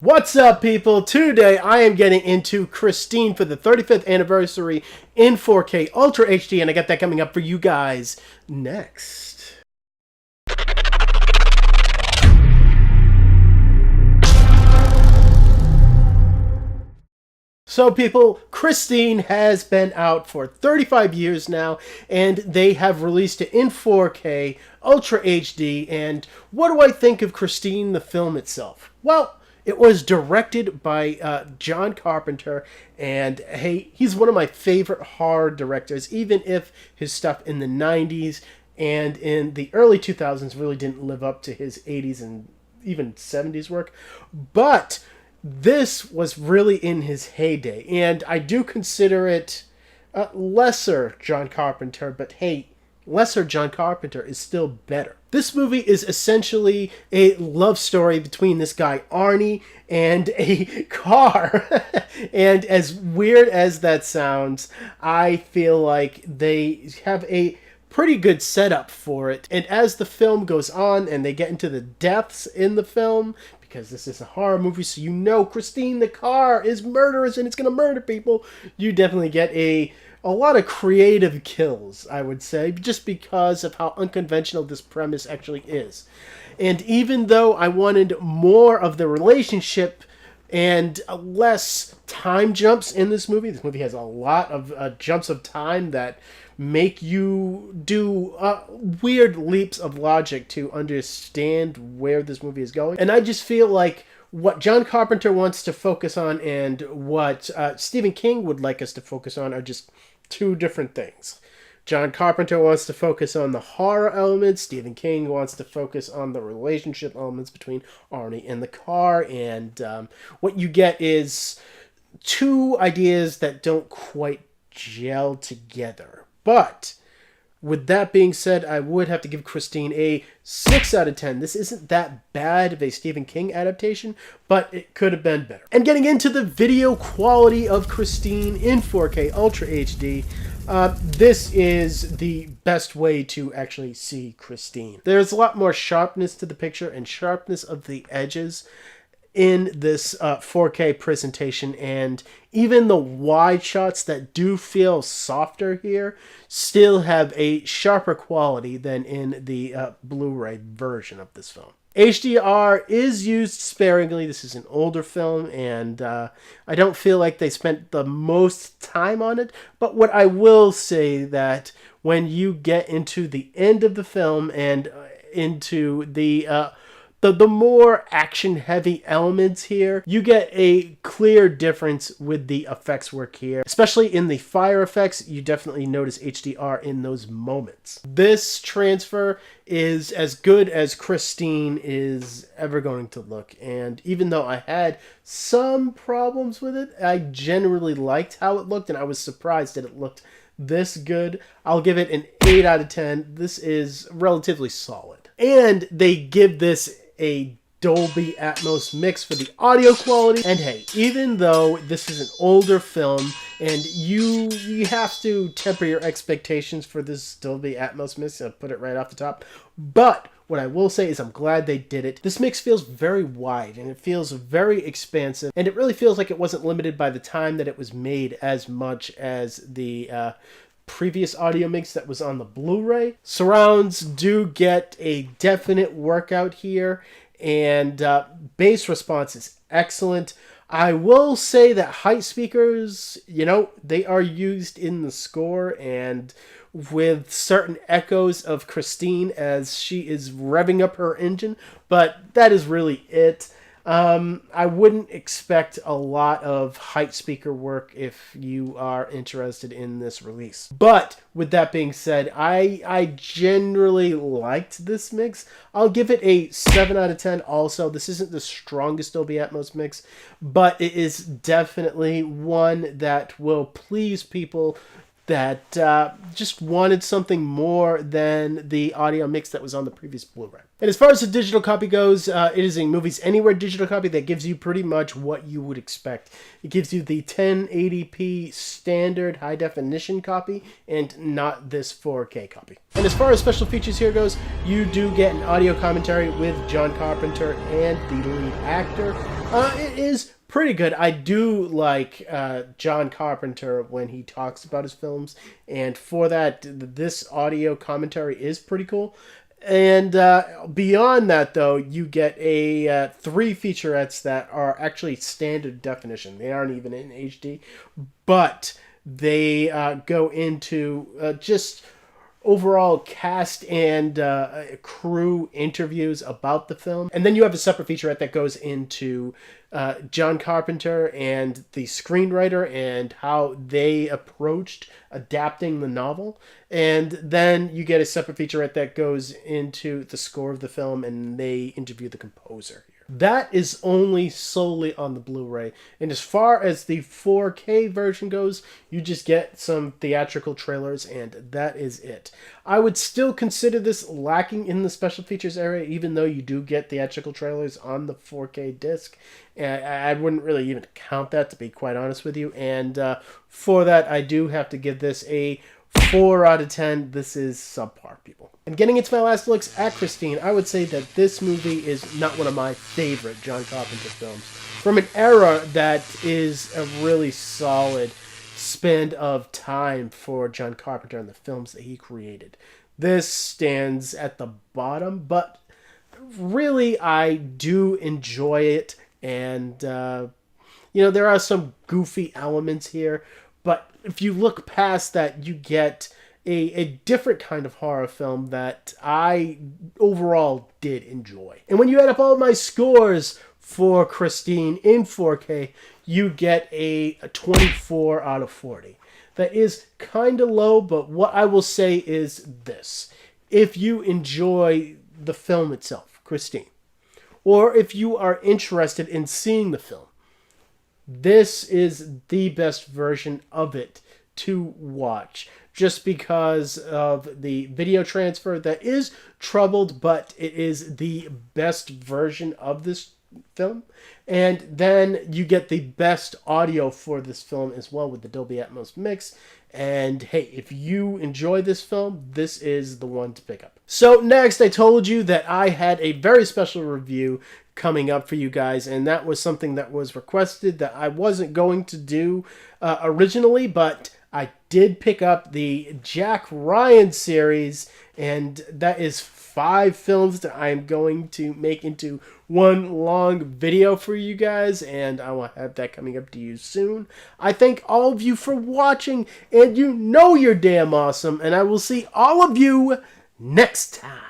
What's up, people? Today I am getting into Christine for the 35th anniversary in 4K Ultra HD, and I got that coming up for you guys next. So people, Christine has been out for 35 years now, and they have released it in 4K Ultra HD. And what do I think of Christine, the film itself? Well, it was directed by John Carpenter, and hey, he's one of my favorite horror directors, even if his stuff in the 90s and in the early 2000s really didn't live up to his 80s and even 70s work. But this was really in his heyday, and I do consider it lesser John Carpenter, but hey, lesser John Carpenter is still better. This movie is essentially a love story between this guy Arnie and a car. And as weird as that sounds, I feel like they have a pretty good setup for it. And as the film goes on and they get into the deaths in the film, because this is a horror movie, so you know Christine the car is murderous and it's going to murder people, you definitely get a lot of creative kills, I would say, just because of how unconventional this premise actually is. And even though I wanted more of the relationship and less time jumps in this movie has a lot of jumps of time that make you do weird leaps of logic to understand where this movie is going. And I just feel like what John Carpenter wants to focus on and what Stephen King would like us to focus on are just two different things. John Carpenter wants to focus on the horror elements. Stephen King wants to focus on the relationship elements between Arnie and the car. And what you get is two ideas that don't quite gel together. But with that being said, I would have to give Christine a 6 out of 10. This isn't that bad of a Stephen King adaptation, but it could have been better. And getting into the video quality of Christine in 4K Ultra HD, this is the best way to actually see Christine. There's a lot more sharpness to the picture and sharpness of the edges in this 4K presentation, and even the wide shots that do feel softer here still have a sharper quality than in the Blu-ray version of this film. HDR is used sparingly. This is an older film, and I don't feel like they spent the most time on it, but what I will say that when you get into the end of the film and into the more action-heavy elements here, you get a clear difference with the effects work here. Especially in the fire effects, you definitely notice HDR in those moments. This transfer is as good as Christine is ever going to look, and even though I had some problems with it, I generally liked how it looked, and I was surprised that it looked this good. I'll give it an 8 out of 10. This is relatively solid. And they give this a Dolby Atmos mix for the audio quality. And hey, even though this is an older film and you have to temper your expectations for this Dolby Atmos mix, I'll put it right off the top. But what I will say is I'm glad they did it. This mix feels very wide and it feels very expansive, and it really feels like it wasn't limited by the time that it was made as much as the previous audio mix that was on the Blu-ray. Surrounds do get a definite workout here, and bass response is excellent. I will say that height speakers, they are used in the score, and with certain echoes of Christine as she is revving up her engine, but that is really it. I wouldn't expect a lot of height speaker work if you are interested in this release. But with that being said, I generally liked this mix. I'll give it a 7 out of 10 also. This isn't the strongest Dolby Atmos mix, but it is definitely one that will please people that just wanted something more than the audio mix that was on the previous Blu-ray. And as far as the digital copy goes, it is a Movies Anywhere digital copy that gives you pretty much what you would expect. It gives you the 1080p standard high definition copy and not this 4K copy. And as far as special features here goes, you do get an audio commentary with John Carpenter and the lead actor. It is pretty good. I do like John Carpenter when he talks about his films, and for that, this audio commentary is pretty cool. And beyond that, though, you get a three featurettes that are actually standard definition. They aren't even in HD, but they go into just overall cast and crew interviews about the film. And then you have a separate featurette that goes into John Carpenter and the screenwriter and how they approached adapting the novel. And then you get a separate featurette that goes into the score of the film and they interview the composer. That is only solely on the Blu-ray. And as far as the 4K version goes, you just get some theatrical trailers and that is it. I would still consider this lacking in the special features area, even though you do get theatrical trailers on the 4K disc. I wouldn't really even count that, to be quite honest with you. And for that, I do have to give this a 4 out of 10. This is subpar, people. And getting into my last looks at Christine, I would say that this movie is not one of my favorite John Carpenter films. From an era that is a really solid span of time for John Carpenter and the films that he created. This stands at the bottom, but really I do enjoy it. And, there are some goofy elements here, but if you look past that, you get a different kind of horror film that I overall did enjoy. And when you add up all of my scores for Christine in 4K, you get a 24 out of 40. That is kind of low, but what I will say is this. If you enjoy the film itself, Christine, or if you are interested in seeing the film, this is the best version of it to watch, just because of the video transfer that is troubled, but it is the best version of this film. And then you get the best audio for this film as well with the Dolby Atmos mix. And hey, if you enjoy this film, this is the one to pick up. So next, I told you that I had a very special review coming up for you guys, and that was something that was requested that I wasn't going to do originally, but I did pick up the Jack Ryan series, and that is 5 films that I'm going to make into one long video for you guys, and I will have that coming up to you soon. I thank all of you for watching, and you know you're damn awesome, and I will see all of you next time.